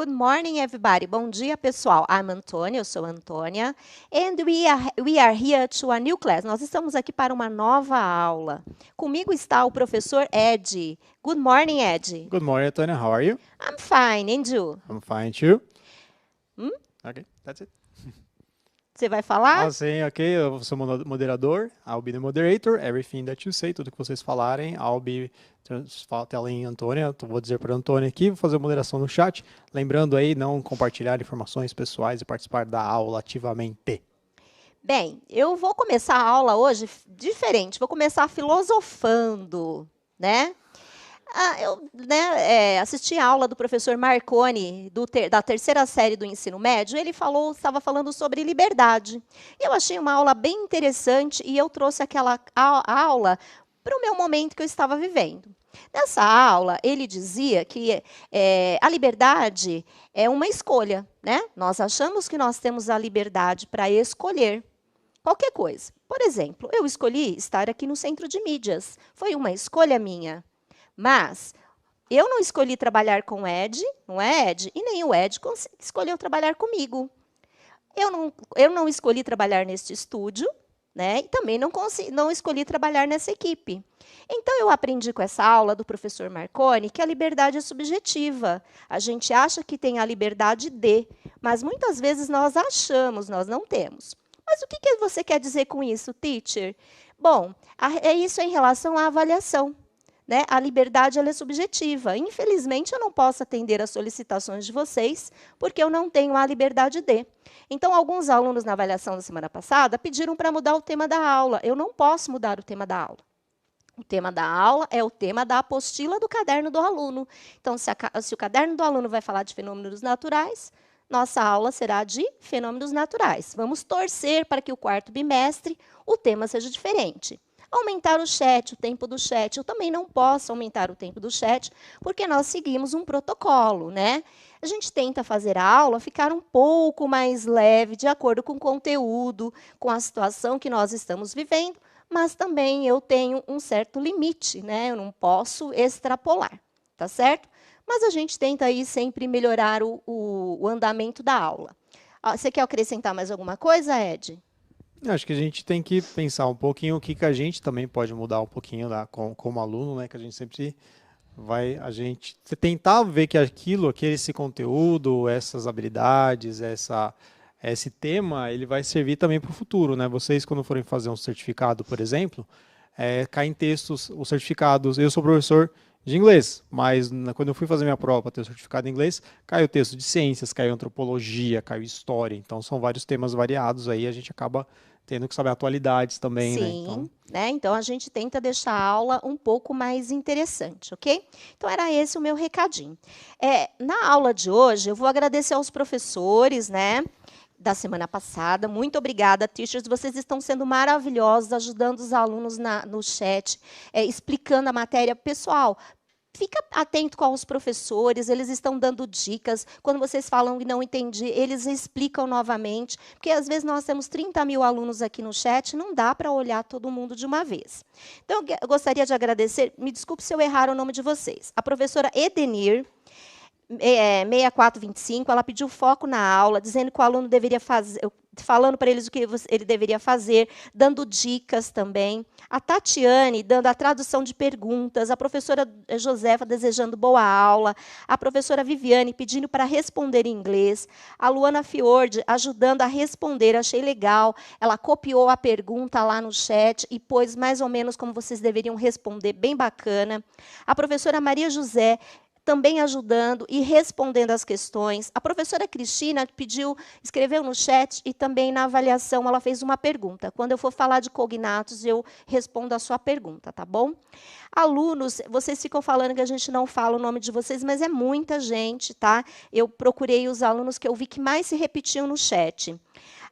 Good morning, everybody. Bom dia, pessoal. I'm Antônia, eu sou Antônia. And we are here to a new class. Nós estamos aqui para uma nova aula. Comigo está o professor Ed. Good morning, Ed. Good morning, Antônia. How are you? I'm fine, and you? I'm fine too. Hum? Okay, that's it. Você vai falar? Sim, ok. Eu sou moderador. I'll be the moderator. Everything that you say, tudo que vocês falarem, I'll be telling Antônia. Vou dizer para a Antônia aqui, vou fazer a moderação no chat. Lembrando aí, não compartilhar informações pessoais e participar da aula ativamente. Bem, eu vou começar a aula hoje diferente. Vou começar filosofando, né? Eu assisti a aula do professor Marconi, da terceira série do ensino médio. Ele estava falando sobre liberdade. Eu achei uma aula bem interessante e eu trouxe aquela aula para o meu momento que eu estava vivendo. Nessa aula, ele dizia que a liberdade é uma escolha, né? Nós achamos que nós temos a liberdade para escolher qualquer coisa. Por exemplo, eu escolhi estar aqui no Centro de Mídias. Foi uma escolha minha. Mas eu não escolhi trabalhar com o Ed, não é, Ed? E nem o Ed escolheu trabalhar comigo. Eu não escolhi trabalhar neste estúdio, né? E também não escolhi trabalhar nessa equipe. Então, eu aprendi com essa aula do professor Marconi que a liberdade é subjetiva. A gente acha que tem a liberdade de, mas muitas vezes nós achamos, nós não temos. Mas o que você quer dizer com isso, teacher? Bom, é isso em relação à avaliação. Né? A liberdade ela é subjetiva. Infelizmente, eu não posso atender às solicitações de vocês, porque eu não tenho a liberdade de. Então, alguns alunos na avaliação da semana passada pediram para mudar o tema da aula. Eu não posso mudar o tema da aula. O tema da aula é o tema da apostila do caderno do aluno. Então, se o caderno do aluno vai falar de fenômenos naturais, nossa aula será de fenômenos naturais. Vamos torcer para que o quarto bimestre o tema seja diferente. Aumentar o chat, o tempo do chat. Eu também não posso aumentar o tempo do chat, porque nós seguimos um protocolo, né? A gente tenta fazer a aula ficar um pouco mais leve, de acordo com o conteúdo, com a situação que nós estamos vivendo, mas também eu tenho um certo limite, né? Eu não posso extrapolar, tá certo? Mas a gente tenta aí sempre melhorar o andamento da aula. Você quer acrescentar mais alguma coisa, Ed? Acho que a gente tem que pensar um pouquinho o que a gente também pode mudar um pouquinho como aluno, né? Que a gente sempre vai, tentar ver que esse conteúdo, essas habilidades, esse tema, ele vai servir também para o futuro, né? Vocês, quando forem fazer um certificado, por exemplo, caem textos, os certificados. Eu sou professor de inglês, mas quando eu fui fazer minha prova para ter o certificado em inglês, caiu texto de ciências, caiu antropologia, caiu história. Então, são vários temas variados aí, a gente acaba tendo que saber atualidades também, Sim, né? Então, a gente tenta deixar a aula um pouco mais interessante, ok? Então, era esse o meu recadinho. Na aula de hoje, eu vou agradecer aos professores, né? Da semana passada. Muito obrigada, teachers. Vocês estão sendo maravilhosos, ajudando os alunos no chat, explicando a matéria. Pessoal, fica atento com os professores, eles estão dando dicas. Quando vocês falam que não entendi, eles explicam novamente, porque às vezes nós temos 30 mil alunos aqui no chat, não dá para olhar todo mundo de uma vez. Então, eu gostaria de agradecer, me desculpe se eu errar o nome de vocês, a professora Edenir, 6425, ela pediu foco na aula, dizendo que o aluno deveria fazer, falando para eles o que ele deveria fazer, dando dicas também. A Tatiane, dando a tradução de perguntas. A professora Josefa, desejando boa aula. A professora Viviane, pedindo para responder em inglês. A Luana Fiord, ajudando a responder. Achei legal. Ela copiou a pergunta lá no chat e pôs mais ou menos como vocês deveriam responder. Bem bacana. A professora Maria José, também ajudando e respondendo as questões. A professora Cristina escreveu no chat e também na avaliação ela fez uma pergunta. Quando eu for falar de cognatos, eu respondo a sua pergunta, tá bom? Alunos, vocês ficam falando que a gente não fala o nome de vocês, mas é muita gente, tá? Eu procurei os alunos que eu vi que mais se repetiam no chat.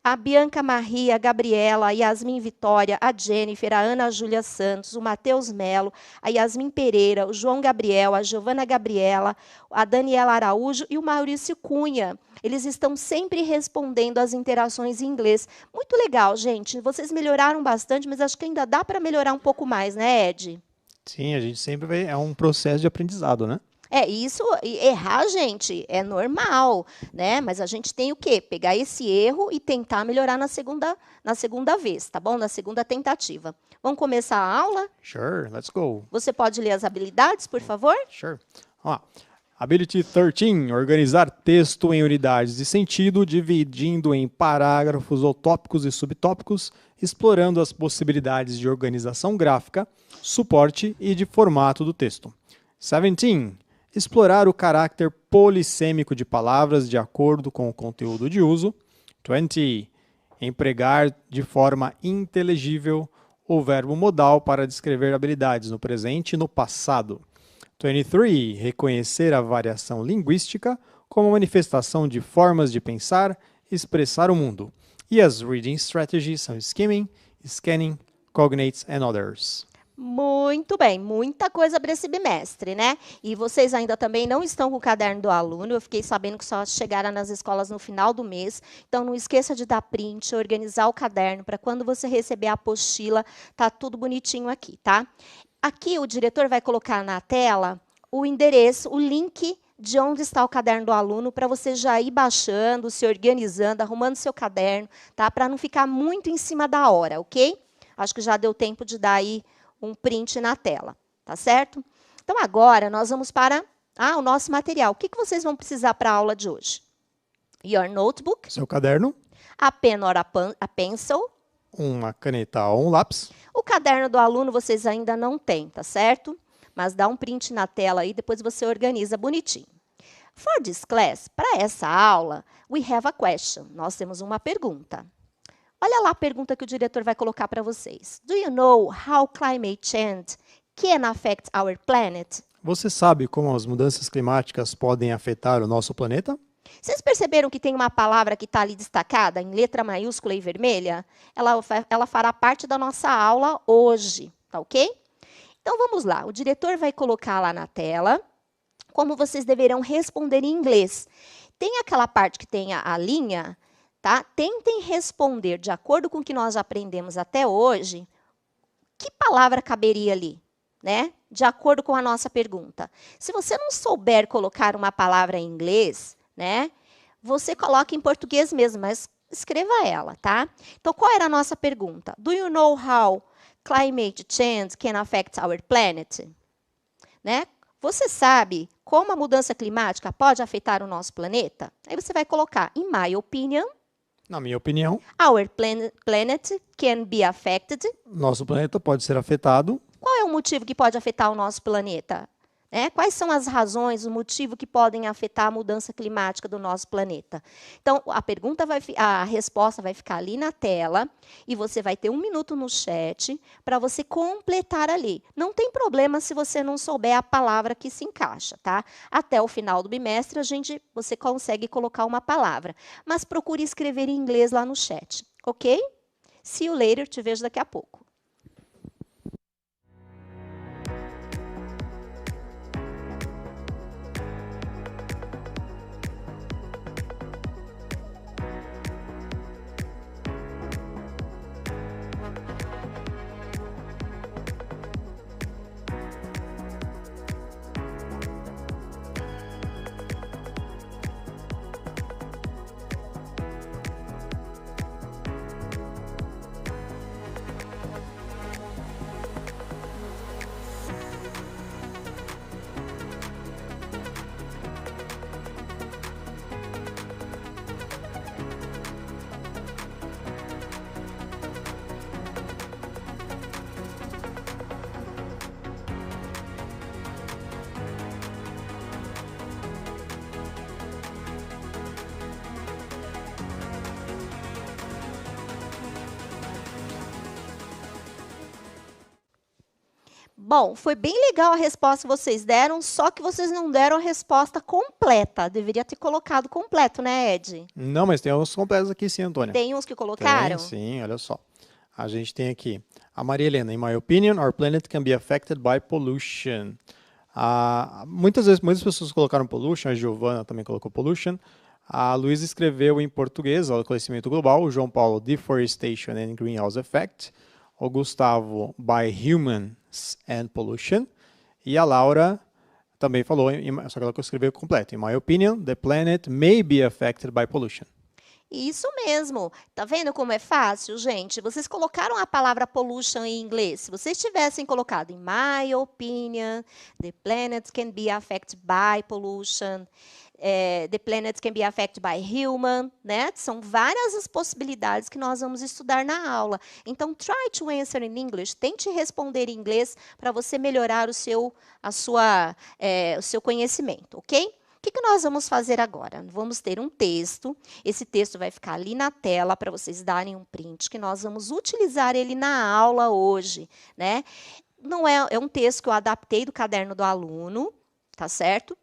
A Bianca Maria, a Gabriela, a Yasmin Vitória, a Jennifer, a Ana Júlia Santos, o Matheus Melo, a Yasmin Pereira, o João Gabriel, a Giovana Gabriela, a Daniela Araújo e o Maurício Cunha. Eles estão sempre respondendo às interações em inglês. Muito legal, gente. Vocês melhoraram bastante, mas acho que ainda dá para melhorar um pouco mais, né, Ed? Sim, a gente sempre é um processo de aprendizado, né? Isso, errar, gente, é normal, né? Mas a gente tem o quê? Pegar esse erro e tentar melhorar na segunda vez, tá bom? Na segunda tentativa. Vamos começar a aula? Sure, let's go. Você pode ler as habilidades, por favor? Sure. Vamos lá. Ability 13, organizar texto em unidades de sentido, dividindo em parágrafos ou tópicos e subtópicos, explorando as possibilidades de organização gráfica, suporte e de formato do texto. 17, explorar o caráter polissêmico de palavras de acordo com o conteúdo de uso. 20, empregar de forma inteligível o verbo modal para descrever habilidades no presente e no passado. 23. Reconhecer a variação linguística como manifestação de formas de pensar e expressar o mundo. E as reading strategies são skimming, scanning, cognates and others. Muito bem, muita coisa para esse bimestre, né? E vocês ainda também não estão com o caderno do aluno, eu fiquei sabendo que só chegaram nas escolas no final do mês, então não esqueça de dar print, organizar o caderno, para quando você receber a apostila, tá tudo bonitinho aqui, tá? Aqui o diretor vai colocar na tela o endereço, o link de onde está o caderno do aluno, para você já ir baixando, se organizando, arrumando seu caderno, tá? Para não ficar muito em cima da hora, ok? Acho que já deu tempo de dar aí um print na tela, tá certo? Então, agora, nós vamos para o nosso material. O que vocês vão precisar para a aula de hoje? Your notebook. Seu caderno. A pen or a pencil. Uma caneta ou um lápis. O caderno do aluno vocês ainda não têm, tá certo? Mas dá um print na tela aí, depois você organiza bonitinho. For this class, para essa aula, we have a question. Nós temos uma pergunta. Olha lá a pergunta que o diretor vai colocar para vocês. Do you know how climate change can affect our planet? Você sabe como as mudanças climáticas podem afetar o nosso planeta? Vocês perceberam que tem uma palavra que está ali destacada, em letra maiúscula e vermelha? Ela fará parte da nossa aula hoje, tá ok? Então, vamos lá. O diretor vai colocar lá na tela como vocês deverão responder em inglês. Tem aquela parte que tem a linha, tá? Tentem responder, de acordo com o que nós aprendemos até hoje, que palavra caberia ali, né? De acordo com a nossa pergunta. Se você não souber colocar uma palavra em inglês, né? Você coloca em português mesmo, mas escreva ela, tá? Então, qual era a nossa pergunta? Do you know how climate change can affect our planet? Né? Você sabe como a mudança climática pode afetar o nosso planeta? Aí você vai colocar, in my opinion, na minha opinião, our planet can be affected. Nosso planeta pode ser afetado. Qual é o motivo que pode afetar o nosso planeta? Quais são as razões, o motivo que podem afetar a mudança climática do nosso planeta? Então, a resposta vai ficar ali na tela e você vai ter 1 minuto no chat para você completar ali. Não tem problema se você não souber a palavra que se encaixa, tá? Até o final do bimestre, você consegue colocar uma palavra. Mas procure escrever em inglês lá no chat, ok? See you later, te vejo daqui a pouco. Bom, foi bem legal a resposta que vocês deram, só que vocês não deram a resposta completa. Deveria ter colocado completo, né, Ed? Não, mas tem uns completos aqui sim, Antônia. Tem uns que colocaram? Tem, sim, olha só. A gente tem aqui a Maria Helena. In my opinion, our planet can be affected by pollution. Muitas pessoas colocaram pollution, a Giovana também colocou pollution. A Luísa escreveu em português, o aquecimento global. O João Paulo, deforestation and greenhouse effect. O Gustavo, by humans and pollution. E a Laura também falou, só que ela escreveu completo. In my opinion, the planet may be affected by pollution. Isso mesmo. Tá vendo como é fácil, gente? Vocês colocaram a palavra pollution em inglês. Se vocês tivessem colocado in my opinion, the planet can be affected by pollution, the planet can be affected by human, né? São várias as possibilidades que nós vamos estudar na aula. Então, try to answer in English. Tente responder em inglês para você melhorar o seu conhecimento, ok? O que nós vamos fazer agora? Vamos ter um texto. Esse texto vai ficar ali na tela para vocês darem um print, que nós vamos utilizar ele na aula hoje, né? Não é um texto que eu adaptei do caderno do aluno, tá certo?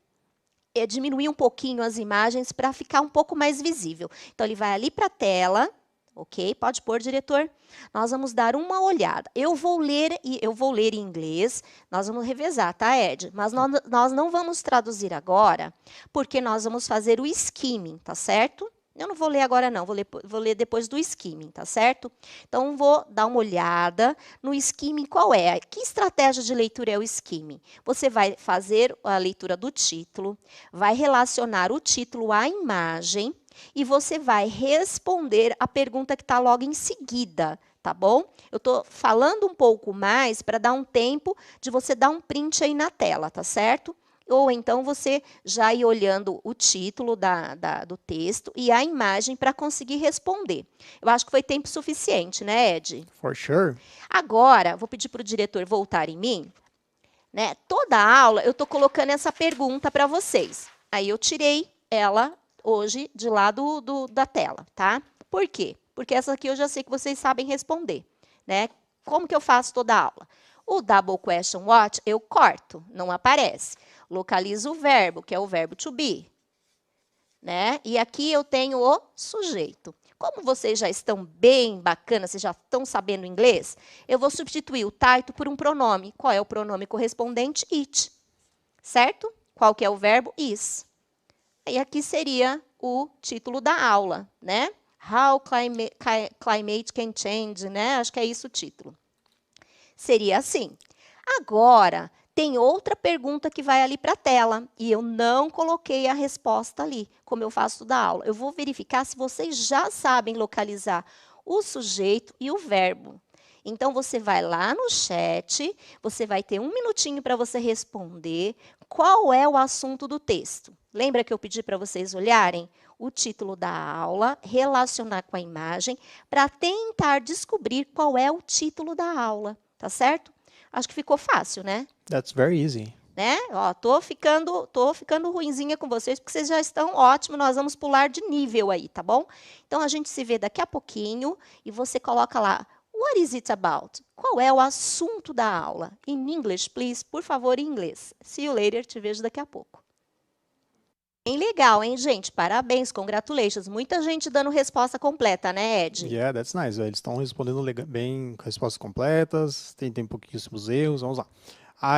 Diminuir um pouquinho as imagens para ficar um pouco mais visível. Então, ele vai ali para a tela, ok? Pode pôr, diretor? Nós vamos dar uma olhada. Eu vou ler em inglês, nós vamos revezar, tá, Ed? Mas nós não vamos traduzir agora, porque nós vamos fazer o skimming, tá certo? Eu não vou ler agora, não. Vou ler depois do skimming, tá certo? Então, vou dar uma olhada no skimming. Qual é? Que estratégia de leitura é o skimming? Você vai fazer a leitura do título, vai relacionar o título à imagem e você vai responder a pergunta que está logo em seguida, tá bom? Eu estou falando um pouco mais para dar um tempo de você dar um print aí na tela, tá certo? Ou então você já ir olhando o título do texto e a imagem para conseguir responder. Eu acho que foi tempo suficiente, né, Ed? For sure. Agora, vou pedir para o diretor voltar em mim. Né? Toda aula eu estou colocando essa pergunta para vocês. Aí eu tirei ela hoje de lá da tela, tá? Por quê? Porque essa aqui eu já sei que vocês sabem responder, né? Como que eu faço toda a aula? O double question what eu corto, não aparece. Localizo o verbo, que é o verbo to be, né? E aqui eu tenho o sujeito. Como vocês já estão bem bacanas, vocês já estão sabendo inglês, eu vou substituir o title por um pronome. Qual é o pronome correspondente? It. Certo? Qual que é o verbo? Is. E aqui seria o título da aula, né? How climate can change, né? Acho que é isso o título. Seria assim. Agora, tem outra pergunta que vai ali para a tela e eu não coloquei a resposta ali, como eu faço da aula. Eu vou verificar se vocês já sabem localizar o sujeito e o verbo. Então, você vai lá no chat, você vai ter um minutinho para você responder qual é o assunto do texto. Lembra que eu pedi para vocês olharem o título da aula, relacionar com a imagem, para tentar descobrir qual é o título da aula, tá certo? Acho que ficou fácil, né? That's very easy. Né? Ó, tô ficando ruinzinha com vocês, porque vocês já estão ótimos, nós vamos pular de nível aí, tá bom? Então, a gente se vê daqui a pouquinho e você coloca lá, what is it about? Qual é o assunto da aula? In English, please, por favor, em inglês. See you later, te vejo daqui a pouco. Bem legal, hein, gente? Parabéns, congratulations. Muita gente dando resposta completa, né, Ed? Yeah, that's nice. Eles estão respondendo bem, com respostas completas, tem pouquíssimos erros, vamos lá.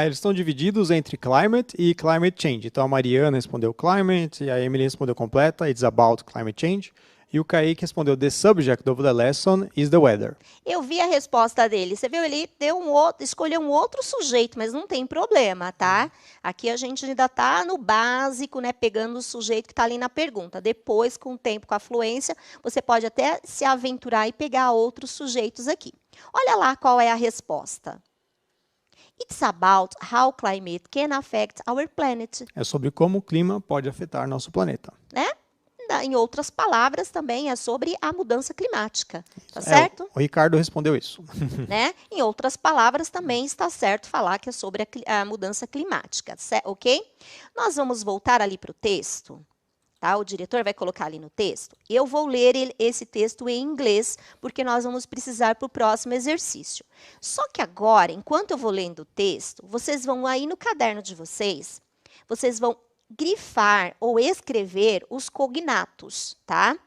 Eles estão divididos entre climate e climate change. Então, a Mariana respondeu climate, a Emily respondeu completa, it's about climate change. E o Kaique respondeu, the subject of the lesson is the weather. Eu vi a resposta dele. Você viu, ele escolheu um outro sujeito, mas não tem problema, tá? Aqui a gente ainda está no básico, né? Pegando o sujeito que está ali na pergunta. Depois, com o tempo, com a fluência, você pode até se aventurar e pegar outros sujeitos aqui. Olha lá qual é a resposta. It's about how climate can affect our planet. É sobre como o clima pode afetar nosso planeta. Né? Em outras palavras, também é sobre a mudança climática, tá certo? O Ricardo respondeu isso. Né? Em outras palavras, também está certo falar que é sobre a mudança climática, ok? Nós vamos voltar ali para o texto, tá? O diretor vai colocar ali no texto. Eu vou ler esse texto em inglês, porque nós vamos precisar para o próximo exercício. Só que agora, enquanto eu vou lendo o texto, vocês vão aí no caderno de vocês, vocês vão grifar ou escrever os cognatos, tá?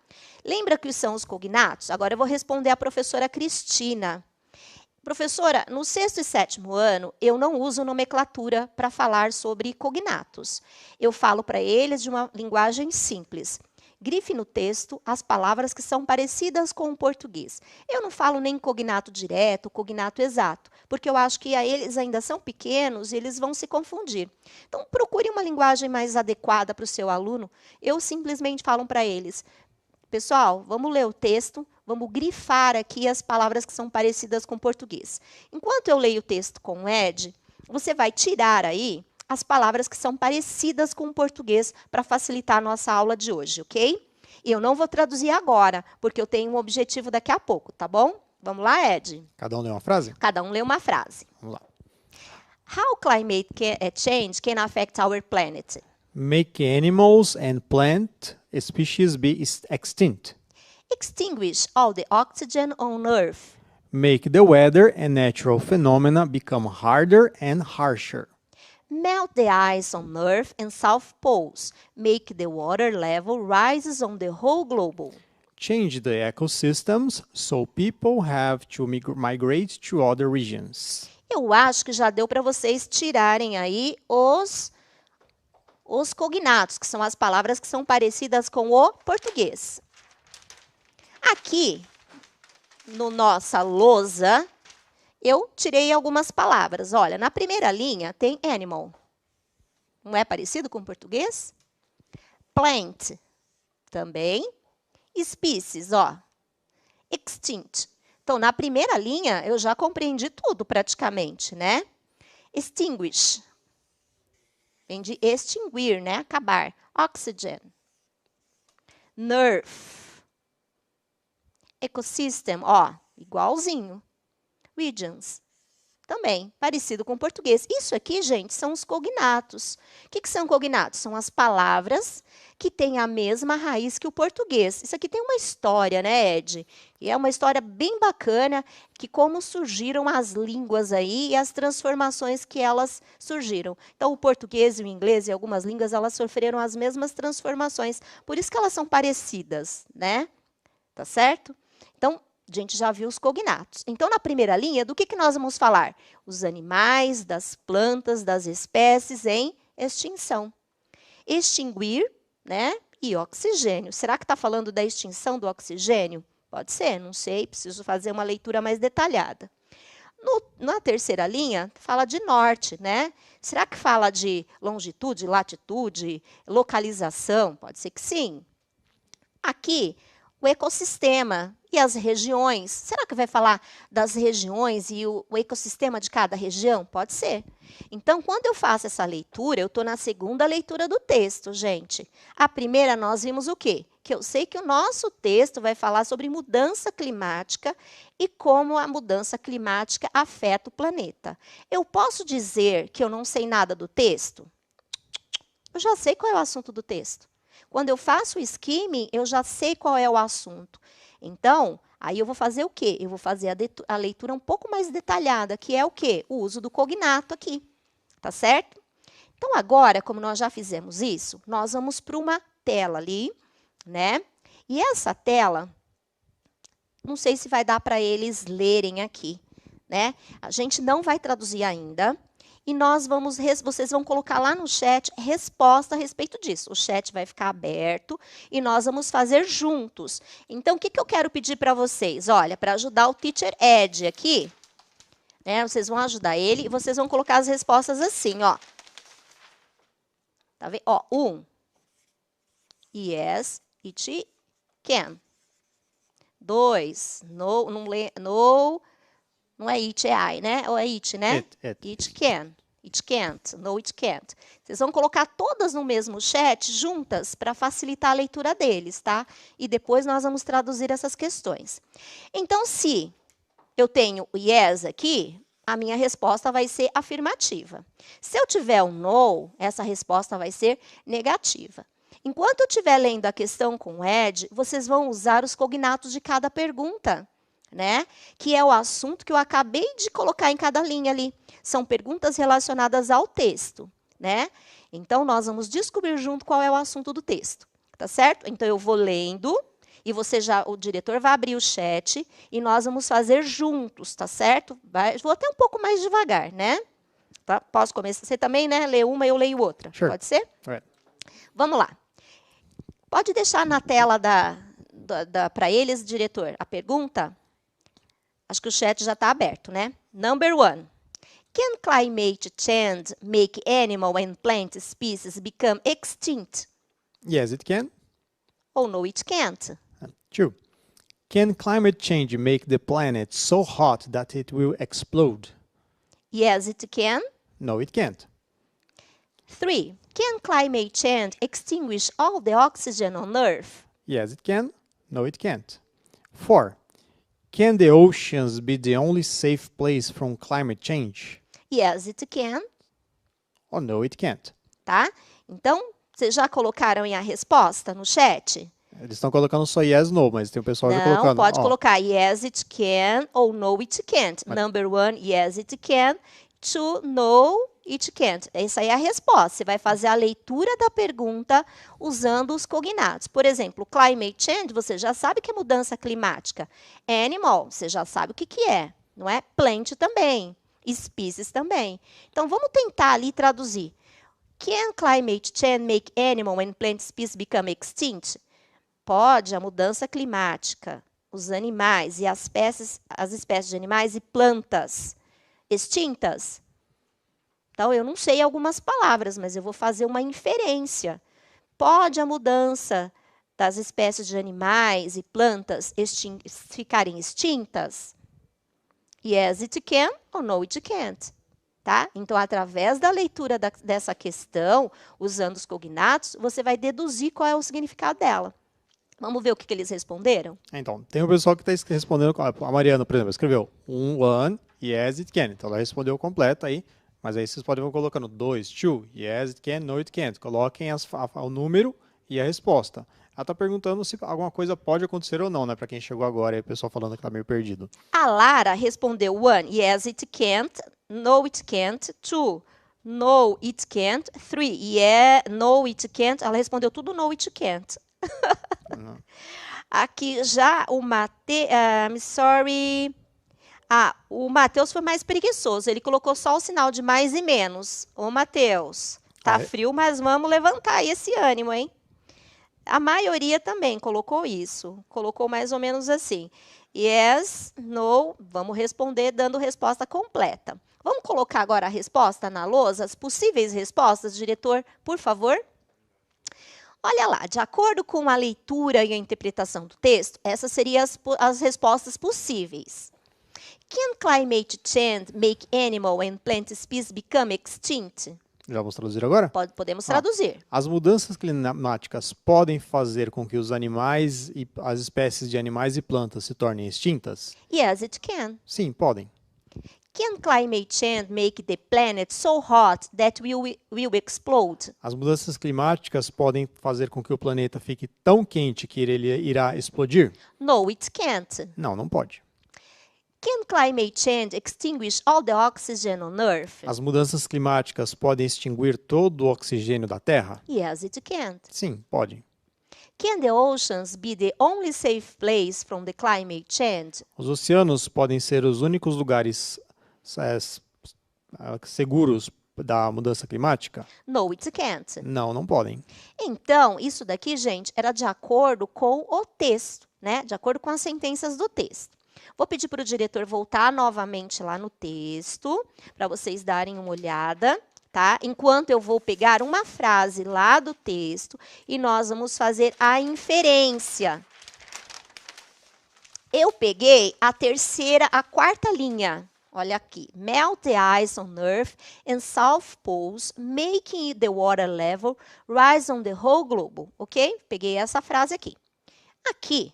Lembra que são os cognatos? Agora eu vou responder à professora Cristina. Professora, no 6º e 7º ano, eu não uso nomenclatura para falar sobre cognatos. Eu falo para eles de uma linguagem simples. Grife no texto as palavras que são parecidas com o português. Eu não falo nem cognato direto, cognato exato, porque eu acho que eles ainda são pequenos e eles vão se confundir. Então, procure uma linguagem mais adequada para o seu aluno. Eu simplesmente falo para eles, pessoal, vamos ler o texto, vamos grifar aqui as palavras que são parecidas com o português. Enquanto eu leio o texto com o Ed, você vai tirar aí as palavras que são parecidas com o português para facilitar a nossa aula de hoje, ok? E eu não vou traduzir agora, porque eu tenho um objetivo daqui a pouco, tá bom? Vamos lá, Ed? Cada um lê uma frase? Cada um lê uma frase. Vamos lá. How climate change can affect our planet? Make animals and plant species be extinct. Extinguish all the oxygen on Earth. Make the weather and natural phenomena become harder and harsher. Melt the ice on Earth and South Poles. Make the water level rises on the whole globe. Change the ecosystems so people have to migrate to other regions. Eu acho que já deu para vocês tirarem aí os cognatos, que são as palavras que são parecidas com o português. Aqui, no nossa lousa, eu tirei algumas palavras. Olha, na primeira linha tem animal. Não é parecido com o português? Plant, também. Species, ó. Extinct. Então, na primeira linha, eu já compreendi tudo praticamente, né? Extinguish. Vem de extinguir, né? Acabar. Oxygen. Nerve. Ecosystem, ó, igualzinho. Regions, também, parecido com o português. Isso aqui, gente, são os cognatos. O que são cognatos? São as palavras que têm a mesma raiz que o português. Isso aqui tem uma história, né, Ed? E é uma história bem bacana, que como surgiram as línguas aí e as transformações que elas surgiram. Então, o português e o inglês e algumas línguas, elas sofreram as mesmas transformações. Por isso que elas são parecidas, né? Tá certo? Então, a gente já viu os cognatos. Então, na primeira linha, do que nós vamos falar? Os animais, das plantas, das espécies em extinção. Extinguir, né? E oxigênio. Será que está falando da extinção do oxigênio? Pode ser, não sei, preciso fazer uma leitura mais detalhada. Na terceira linha, fala de norte, né? Será que fala de longitude, latitude, localização? Pode ser que sim. Aqui, o ecossistema e as regiões. Será que vai falar das regiões e o ecossistema de cada região? Pode ser. Então, quando eu faço essa leitura, eu estou na segunda leitura do texto, gente. A primeira, nós vimos o quê? Que eu sei que o nosso texto vai falar sobre mudança climática e como a mudança climática afeta o planeta. Eu posso dizer que eu não sei nada do texto? Eu já sei qual é o assunto do texto. Quando eu faço o skimming, eu já sei qual é o assunto. Então, aí eu vou fazer o quê? Eu vou fazer a leitura um pouco mais detalhada, que é o quê? O uso do cognato aqui. Tá certo? Então, agora, como nós já fizemos isso, nós vamos para uma tela ali, né? E essa tela, não sei se vai dar para eles lerem aqui, né? A gente não vai traduzir ainda. E vocês vão colocar lá no chat resposta a respeito disso. O chat vai ficar aberto e nós vamos fazer juntos. Então, o que eu quero pedir para vocês? Olha, para ajudar o Teacher Ed aqui, né, vocês vão ajudar ele e vocês vão colocar as respostas assim, ó. Tá vendo? Ó, 1. Yes, it can. 2. No, não é it, é I, né? Ou é it, né? It can. It can't. No, it can't. Vocês vão colocar todas no mesmo chat, juntas, para facilitar a leitura deles, tá? E depois nós vamos traduzir essas questões. Então, se eu tenho o yes aqui, a minha resposta vai ser afirmativa. Se eu tiver o no, essa resposta vai ser negativa. Enquanto eu estiver lendo a questão com o Ed, vocês vão usar os cognatos de cada pergunta, né? Que é o assunto que eu acabei de colocar em cada linha ali. São perguntas relacionadas ao texto, né? Então, nós vamos descobrir junto qual é o assunto do texto, tá certo? Então, eu vou lendo e o diretor vai abrir o chat e nós vamos fazer juntos, tá certo? Vou até um pouco mais devagar, né? Tá? Posso começar? Você também, né? Lê uma e eu leio outra. Sure. Pode ser? Right. Vamos lá. Pode deixar na tela para eles, diretor, a pergunta. Acho que o chat já está aberto, né? Number 1. Can climate change make animal and plant species become extinct? Yes, it can. Or no, it can't? 2. Can climate change make the planet so hot that it will explode? Yes, it can. No, it can't. 3. Can climate change extinguish all the oxygen on Earth? Yes, it can. No, it can't. 4. Can the oceans be the only safe place from climate change? Yes, it can. Oh, no, it can't. Tá? Então, vocês já colocaram aí a resposta no chat? Eles estão colocando só yes, no, mas tem o pessoal já colocando. Não, pode colocar yes, it can ou no, it can't. Number 1, yes, it can. 2, no, it can't. Essa aí é a resposta. Você vai fazer a leitura da pergunta usando os cognatos. Por exemplo, climate change, você já sabe que é mudança climática. Animal, você já sabe o que é, não é? Plant também. Species também. Então, vamos tentar ali traduzir. Can climate change make animal and plant species become extinct? Pode a mudança climática, os animais e as espécies de animais e plantas extintas? Então, eu não sei algumas palavras, mas eu vou fazer uma inferência. Pode a mudança das espécies de animais e plantas ficarem extintas? Yes, it can or no, it can't. Tá? Então, através da leitura dessa questão, usando os cognatos, você vai deduzir qual é o significado dela. Vamos ver o que eles responderam? Então, tem o pessoal que está respondendo, a Mariana, por exemplo, escreveu 1, yes, it can. Então, ela respondeu completo aí, mas aí vocês podem ir colocando 2, 2, yes, it can, no, it can't. Coloquem o número e a resposta. Ela está perguntando se alguma coisa pode acontecer ou não, né? Para quem chegou agora, aí o pessoal falando que está meio perdido. A Lara respondeu 1, yes, it can't, no, it can't. 2, no, it can't. 3, yeah, no, it can't. Ela respondeu tudo no, it can't. Aqui já o o Matheus foi mais preguiçoso. Ele colocou só o sinal de mais e menos. Ô, Matheus, tá frio, mas vamos levantar aí esse ânimo, hein? A maioria também colocou isso. Colocou mais ou menos assim. Yes, no, vamos responder dando resposta completa. Vamos colocar agora a resposta na lousa? As possíveis respostas, diretor, por favor? Olha lá, de acordo com a leitura e a interpretação do texto, essas seriam as respostas possíveis. Can climate change make animal and plant species become extinct? Já vamos traduzir agora? Podemos traduzir. As mudanças climáticas podem fazer com que os animais e as espécies de animais e plantas se tornem extintas? Yes, it can. Sim, podem. Can climate change make the planet so hot that will explode? As mudanças climáticas podem fazer com que o planeta fique tão quente que ele irá explodir? No, it can't. Não, não pode. Can climate change extinguish all the oxygen on Earth? As mudanças climáticas podem extinguir todo o oxigênio da Terra? Yes, it can. Sim, podem. Can the oceans be the only safe place from the climate change? Os oceanos podem ser os únicos lugares seguros da mudança climática? No, it can't. Não, não podem. Então, isso daqui, gente, era de acordo com o texto, né? De acordo com as sentenças do texto. Vou pedir para o diretor voltar novamente lá no texto, para vocês darem uma olhada, tá? Enquanto eu vou pegar uma frase lá do texto e nós vamos fazer a inferência. Eu peguei a quarta linha. Olha aqui. Melt the ice on Earth and South Poles, making the water level rise on the whole globe. Ok? Peguei essa frase aqui. Aqui,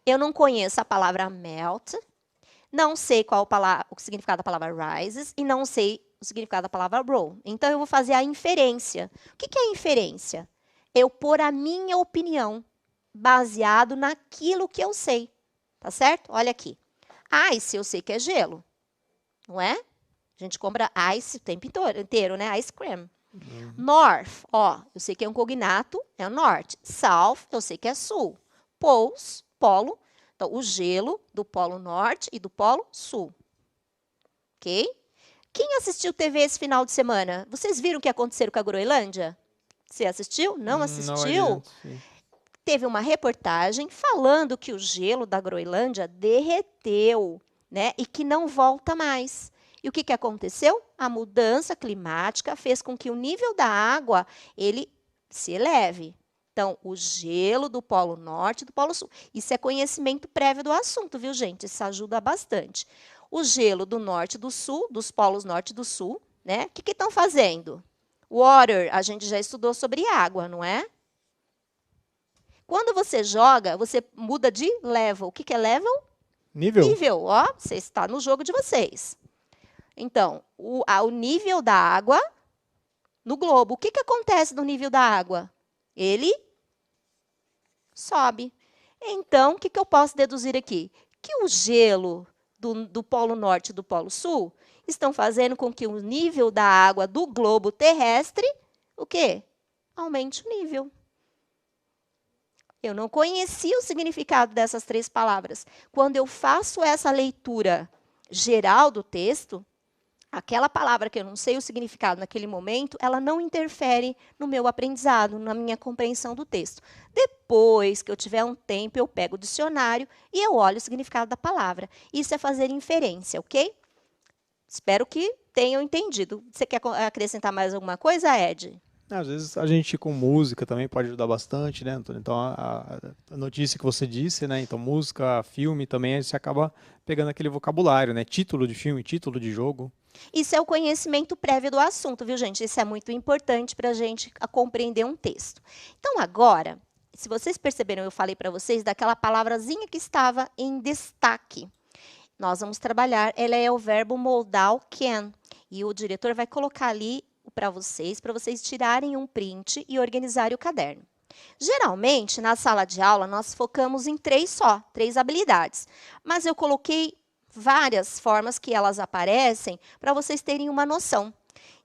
eu não conheço a palavra melt, não sei qual o significado da palavra rises e não sei o significado da palavra roll. Então, eu vou fazer a inferência. O que é a inferência? Eu pôr a minha opinião baseado naquilo que eu sei. Tá certo? Olha aqui. Ice, eu sei que é gelo. Não é? A gente compra ice o tempo inteiro, né? Ice cream. North, ó, eu sei que é um cognato, é o norte. South, eu sei que é sul. Poles, polo. Então, o gelo do polo norte e do polo sul. Ok? Quem assistiu TV esse final de semana? Vocês viram o que aconteceu com a Groenlândia? Você assistiu? Não assistiu? Não, teve uma reportagem falando que o gelo da Groenlândia derreteu, né, e que não volta mais. E o que aconteceu? A mudança climática fez com que o nível da água ele se eleve. Então, o gelo do Polo Norte e do Polo Sul. Isso é conhecimento prévio do assunto, viu, gente? Isso ajuda bastante. O gelo do Norte e do Sul, dos polos Norte e do Sul, né? O que estão fazendo? Water, a gente já estudou sobre água, não é? Quando você joga, você muda de level. O que é level? Nível. Nível, ó, você está no jogo de vocês. Então, o nível da água no globo. O que acontece no nível da água? Ele sobe. Então, o que eu posso deduzir aqui? Que o gelo do Polo Norte e do Polo Sul estão fazendo com que o nível da água do globo terrestre, o quê? Aumente o nível. Eu não conhecia o significado dessas 3 palavras. Quando eu faço essa leitura geral do texto, aquela palavra que eu não sei o significado naquele momento, ela não interfere no meu aprendizado, na minha compreensão do texto. Depois que eu tiver um tempo, eu pego o dicionário e eu olho o significado da palavra. Isso é fazer inferência, ok? Espero que tenham entendido. Você quer acrescentar mais alguma coisa, Ed? Às vezes a gente com música também pode ajudar bastante, né, Antônio? Então a notícia que você disse, né? Então música, filme também, a gente acaba pegando aquele vocabulário, né? Título de filme, título de jogo. Isso é o conhecimento prévio do assunto, viu, gente? Isso é muito importante para a gente compreender um texto. Então, agora, se vocês perceberam, eu falei para vocês daquela palavrazinha que estava em destaque. Nós vamos trabalhar, ela é o verbo moldar can. E o diretor vai colocar ali para vocês tirarem um print e organizarem o caderno. Geralmente, na sala de aula, nós focamos em 3 habilidades. Mas eu coloquei várias formas que elas aparecem para vocês terem uma noção.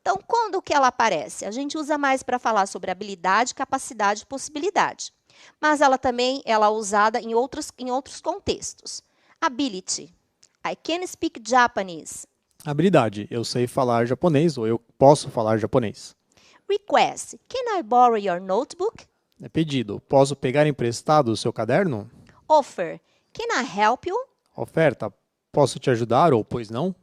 Então, quando que ela aparece? A gente usa mais para falar sobre habilidade, capacidade e possibilidade. Mas ela também é usada em outros contextos. Ability. I can speak Japanese. Habilidade, eu sei falar japonês ou eu posso falar japonês. Request. Can I borrow your notebook? É pedido, posso pegar emprestado o seu caderno? Offer. Can I help you? Oferta, posso te ajudar ou pois não?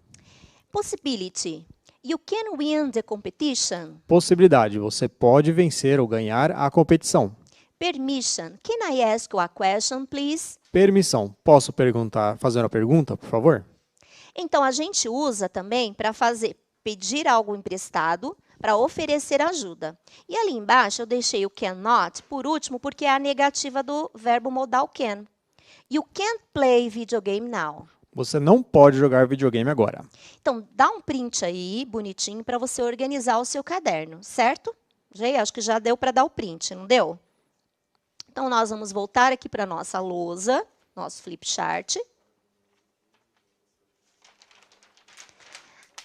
Possibility. You can win the competition. Possibilidade, você pode vencer ou ganhar a competição. Permission. Can I ask you a question, please? Permissão, posso fazer uma pergunta, por favor? Então, a gente usa também para pedir algo emprestado, para oferecer ajuda. E ali embaixo eu deixei o cannot por último, porque é a negativa do verbo modal can. You can't play video game now. Você não pode jogar videogame agora. Então, dá um print aí, bonitinho, para você organizar o seu caderno, certo? Acho que já deu para dar o print, não deu? Então, nós vamos voltar aqui para a nossa lousa, nosso flip chart.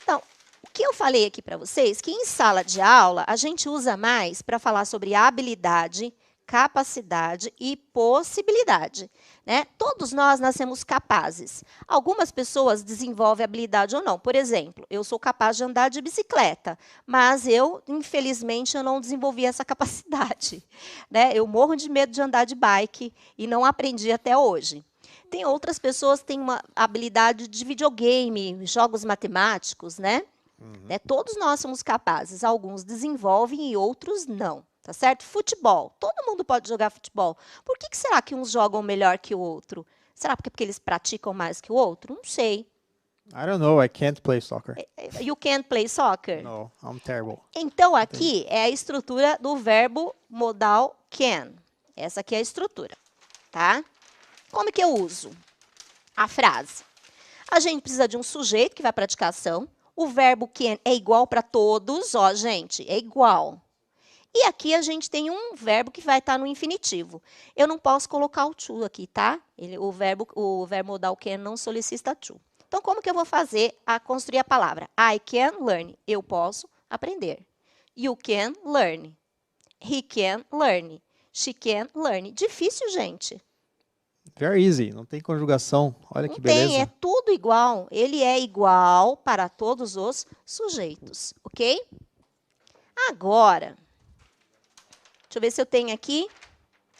Então, o que eu falei aqui para vocês, que em sala de aula, a gente usa mais para falar sobre habilidade, capacidade e possibilidade, né? Todos nós nascemos capazes. Algumas pessoas desenvolvem habilidade ou não. Por exemplo, eu sou capaz de andar de bicicleta, mas infelizmente, eu não desenvolvi essa capacidade, né? Eu morro de medo de andar de bike e não aprendi até hoje. Tem outras pessoas que têm uma habilidade de videogame, jogos matemáticos, né? Todos nós somos capazes. Alguns desenvolvem e outros não. Tá certo? Futebol. Todo mundo pode jogar futebol. Por que será que uns jogam melhor que o outro? Será porque eles praticam mais que o outro? Não sei. I don't know, I can't play soccer. You can't play soccer? No, I'm terrible. Então, aqui é a estrutura do verbo modal can. Essa aqui é a estrutura, tá? Como que eu uso a frase? A gente precisa de um sujeito que vai praticar a ação. O verbo can é igual para todos, ó, gente, é igual. E aqui a gente tem um verbo que vai estar no infinitivo. Eu não posso colocar o to aqui, tá? O verbo modal can não solicita to. Então, como que eu vou fazer a construir a palavra? I can learn. Eu posso aprender. You can learn. He can learn. She can learn. Difícil, gente. Very easy, não tem conjugação. Olha que Não beleza. tem, é tudo igual. Ele é igual para todos os sujeitos, ok? Agora, deixa eu ver se eu tenho aqui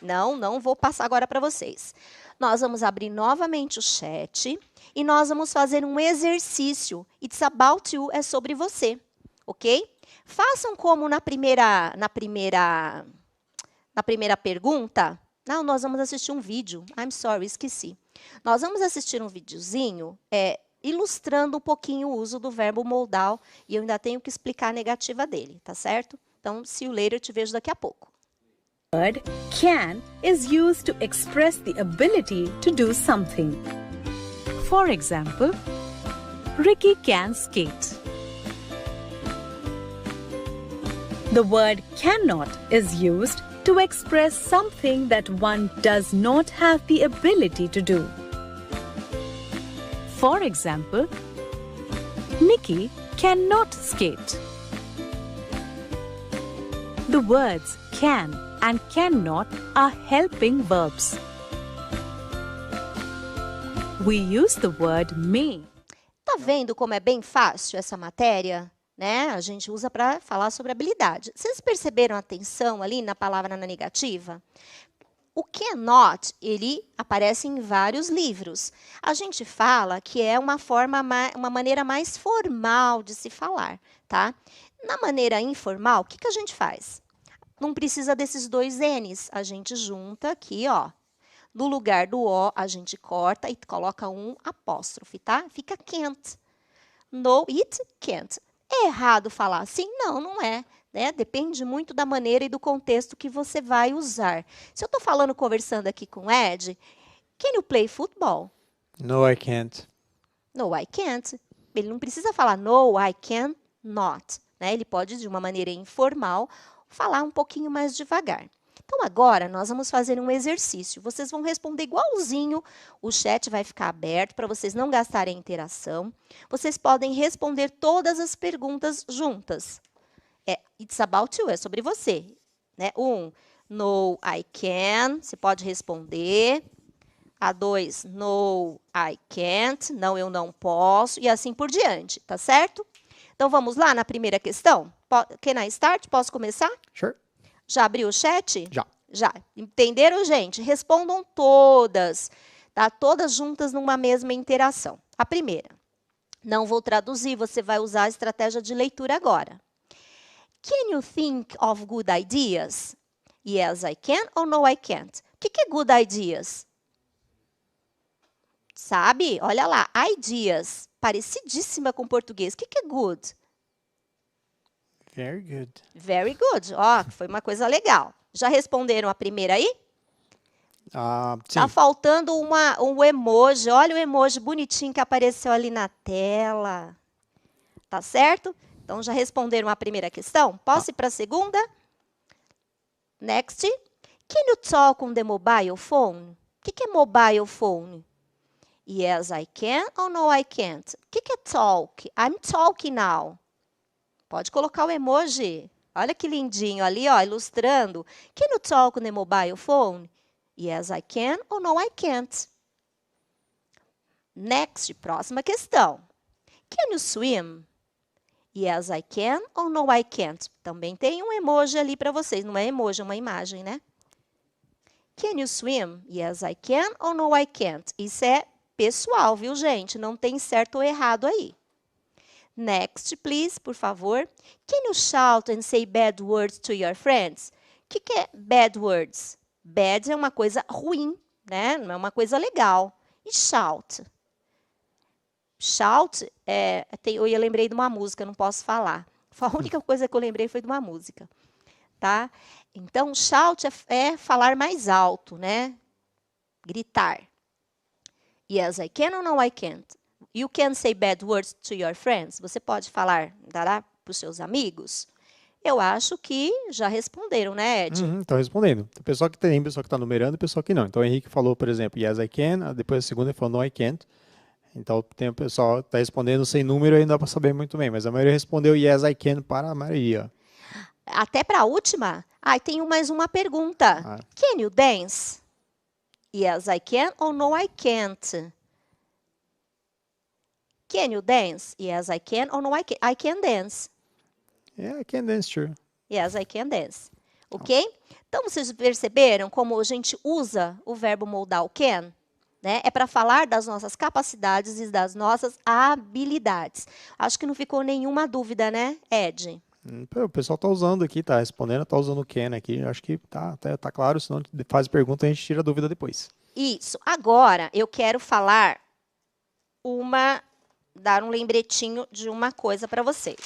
Não vou passar agora para vocês. Nós vamos abrir novamente o chat e nós vamos fazer um exercício. It's about you, é sobre você, ok? Façam como na primeira pergunta. Não, nós vamos assistir um vídeo. I'm sorry, esqueci. Nós vamos assistir um videozinho ilustrando um pouquinho o uso do verbo moldar e eu ainda tenho que explicar a negativa dele, tá certo? Então, see you later, te vejo daqui a pouco. The word can is used to express the ability to do something. For example, Ricky can skate. The word cannot is used to express something that one does not have the ability to do. For example, Nikki cannot skate. The words can and cannot are helping verbs. We use the word may. Tá vendo como é bem fácil essa matéria? Né? A gente usa para falar sobre habilidade. Vocês perceberam a atenção ali na palavra na negativa? O cannot, ele aparece em vários livros. A gente fala que é uma maneira mais formal de se falar, tá? Na maneira informal, o que a gente faz? Não precisa desses dois N's. A gente junta aqui, ó. No lugar do O, a gente corta e coloca um apóstrofe, tá? Fica can't. No, it can't. É errado falar assim? Não, não é. Né? Depende muito da maneira e do contexto que você vai usar. Se eu estou conversando aqui com o Ed, can you play football? No, I can't. No, I can't. Ele não precisa falar no, I can not. Né? Ele pode, de uma maneira informal, falar um pouquinho mais devagar. Então, agora, nós vamos fazer um exercício. Vocês vão responder igualzinho. O chat vai ficar aberto para vocês não gastarem interação. Vocês podem responder todas as perguntas juntas. It's about you, é sobre você. Né? No, I can, você pode responder. A 2, no, I can't, não, eu não posso, e assim por diante, tá certo? Então, vamos lá na primeira questão? Can I start? Posso começar? Sure. Já abriu o chat? Já. Já. Entenderam, gente? Respondam todas, tá? Todas juntas numa mesma interação. A primeira. Não vou traduzir, você vai usar a estratégia de leitura agora. Can you think of good ideas? Yes, I can or no, I can't? O que é good ideas? Sabe? Olha lá, ideas. Parecidíssima com português. O que é good? Very good. Very good. Ó, foi uma coisa legal. Já responderam a primeira aí? Sim. Tá faltando um emoji. Olha o emoji bonitinho que apareceu ali na tela. Tá certo? Então, já responderam a primeira questão? Posso ir para a segunda? Next. Can you talk on the mobile phone? O que é mobile phone? Yes, I can or no, I can't? O que é talk? I'm talking now. Pode colocar o emoji. Olha que lindinho ali, ó, ilustrando. Can you talk on the mobile phone? Yes, I can or no, I can't? Next, próxima questão. Can you swim? Yes, I can or no, I can't? Também tem um emoji ali para vocês. Não é emoji, é uma imagem, né? Can you swim? Yes, I can or no, I can't? Isso é pessoal, viu, gente? Não tem certo ou errado aí. Next, please, por favor. Can you shout and say bad words to your friends? O que é bad words? Bad é uma coisa ruim, né? Não é uma coisa legal. E shout? Shout, eu lembrei de uma música, não posso falar. A única coisa que eu lembrei foi de uma música. Tá? Então, shout é falar mais alto, né? Gritar. Yes, I can or no, I can't? You can say bad words to your friends? Você pode falar para os seus amigos? Eu acho que já responderam, né, Ed? Estão respondendo. Tem pessoa que está numerando e pessoa que não. Então, o Henrique falou, por exemplo, yes, I can. Depois, a segunda, ele falou, no, I can't. Então, tem o pessoal que está respondendo sem número, aí não dá para saber muito bem. Mas a maioria respondeu yes, I can para a Maria. Até para a última? Tenho mais uma pergunta. Can you dance? Yes, I can or no, I can't? Can you dance? Yes, I can or no, I can dance. Yeah, I can dance, sure. Yes, I can dance. ok? Então, vocês perceberam como a gente usa o verbo moldar o can? Né? É para falar das nossas capacidades e das nossas habilidades. Acho que não ficou nenhuma dúvida, né, Ed? O pessoal está usando aqui, está respondendo, está usando o can aqui. Acho que tá claro, senão faz pergunta e a gente tira a dúvida depois. Isso. Agora, eu quero dar um lembretinho de uma coisa para vocês.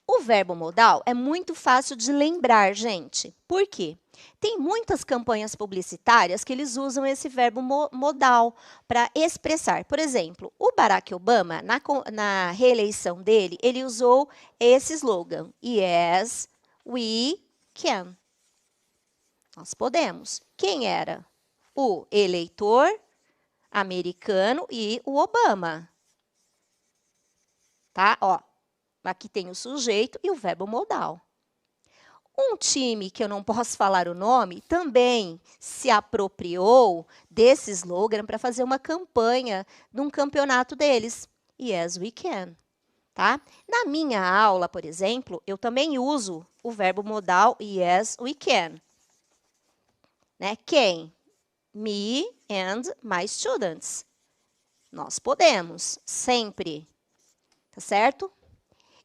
O verbo modal é muito fácil de lembrar, gente. Por quê? Tem muitas campanhas publicitárias que eles usam esse verbo modal para expressar. Por exemplo, o Barack Obama, na reeleição dele, ele usou esse slogan: Yes, we can. Nós podemos. Quem era? O eleitor americano e o Obama. Tá? Ó, aqui tem o sujeito e o verbo modal. Um time, que eu não posso falar o nome, também se apropriou desse slogan para fazer uma campanha num campeonato deles. Yes, we can. Tá? Na minha aula, por exemplo, eu também uso o verbo modal yes, we can. Né? Quem? Me and my students. Nós podemos, sempre. Tá certo?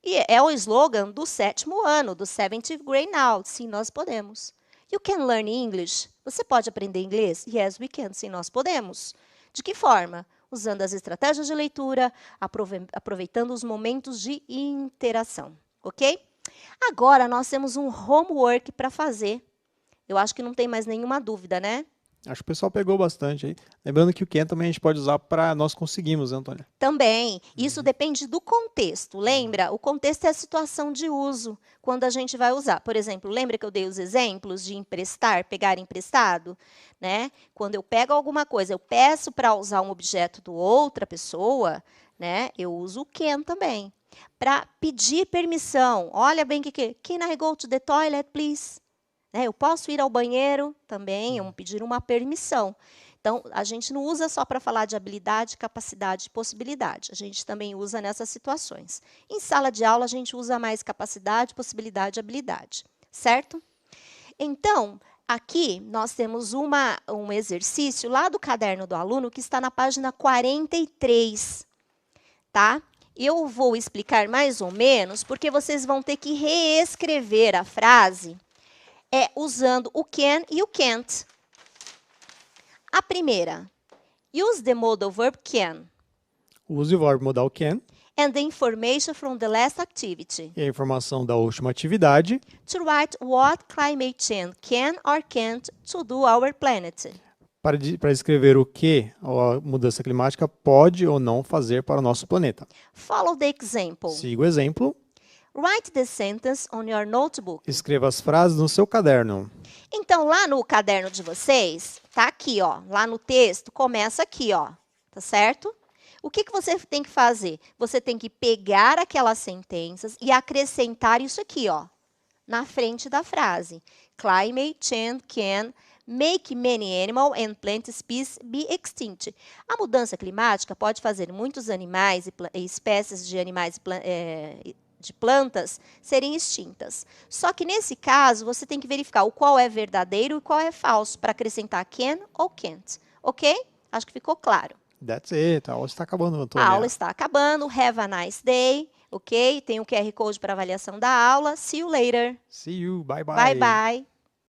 E é o slogan do 7º ano, do 7th grade now. Sim, nós podemos. You can learn English. Você pode aprender inglês? Yes, we can. Sim, nós podemos. De que forma? Usando as estratégias de leitura, aproveitando os momentos de interação. Ok? Agora, nós temos um homework para fazer. Eu acho que não tem mais nenhuma dúvida, né? Acho que o pessoal pegou bastante aí. Lembrando que o can também a gente pode usar para nós conseguimos, né, Antônia? Também. Isso depende do contexto. Lembra? O contexto é a situação de uso, quando a gente vai usar. Por exemplo, lembra que eu dei os exemplos de emprestar, pegar emprestado? Né? Quando eu pego alguma coisa, eu peço para usar um objeto do outra pessoa, né? Eu uso o can também. Para pedir permissão. Olha bem o que Can I go to the toilet, please? Né? Eu posso ir ao banheiro também, pedir uma permissão. Então, a gente não usa só para falar de habilidade, capacidade e possibilidade. A gente também usa nessas situações. Em sala de aula, a gente usa mais capacidade, possibilidade e habilidade. Certo? Então, aqui nós temos um exercício lá do caderno do aluno que está na página 43. Tá? Eu vou explicar mais ou menos, porque vocês vão ter que reescrever a frase usando o can e o can't. A primeira, use the modal verb can. Use o verbo modal can. And the information from the last activity. E a informação da última atividade. To write what climate change can or can't to do our planet. Para escrever o que a mudança climática pode ou não fazer para o nosso planeta. Follow the example. Siga o exemplo. Write the sentence on your notebook. Escreva as frases no seu caderno. Então, lá no caderno de vocês, tá aqui, ó. Lá no texto, começa aqui, ó. Tá certo? O que você tem que fazer? Você tem que pegar aquelas sentenças e acrescentar isso aqui, ó. Na frente da frase. Climate change can make many animal and plant species be extinct. A mudança climática pode fazer muitos animais e espécies de animais de plantas serem extintas. Só que nesse caso, você tem que verificar o qual é verdadeiro e qual é falso para acrescentar can ou can't. Ok? Acho que ficou claro. That's it. A aula está acabando, Antônia. A aula está acabando. Have a nice day. Ok? Tem o QR Code para avaliação da aula. See you later. See you. Bye, bye. Bye, bye.